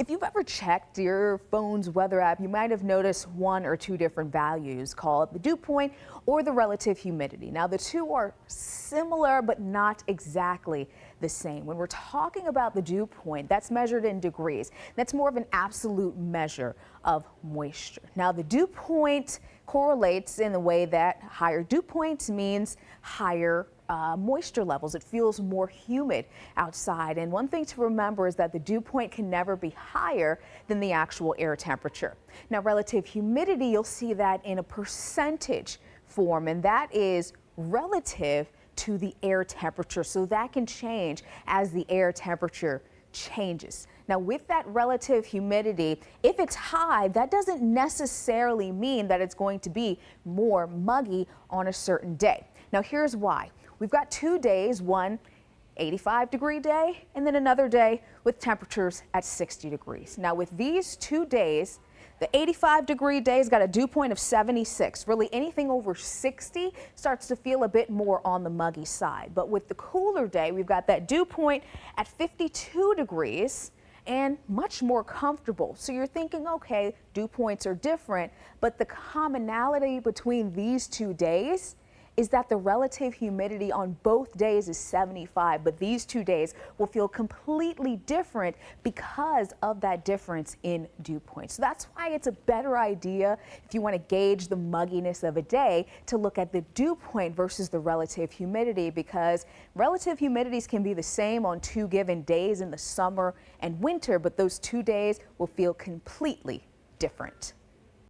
If you've ever checked your phone's weather app, you might have noticed one or two different values called the dew point or the relative humidity. Now, the two are similar, but not exactly the same. When we're talking about the dew point, that's measured in degrees. That's more of an absolute measure of moisture. Now, the dew point correlates in the way that higher dew point means higher moisture levels. It feels more humid outside. And one thing to remember is that the dew point can never be higher than the actual air temperature. Now, relative humidity, you'll see that in a percentage form, and that is relative to the air temperature. So that can change as the air temperature changes. Now, with that relative humidity, if it's high, that doesn't necessarily mean that it's going to be more muggy on a certain day. Now, here's why. We've got 2 days, one 85-degree day and then another day with temperatures at 60 degrees. Now, with these 2 days, the 85-degree day's got a dew point of 76. Really, anything over 60 starts to feel a bit more on the muggy side. But with the cooler day, we've got that dew point at 52 degrees and much more comfortable. So you're thinking, okay, dew points are different, but the commonality between these 2 days is that the relative humidity on both days is 75, but these 2 days will feel completely different because of that difference in dew point. So that's why it's a better idea, if you want to gauge the mugginess of a day, to look at the dew point versus the relative humidity, because relative humidities can be the same on 2 given days in the summer and winter, but those 2 days will feel completely different.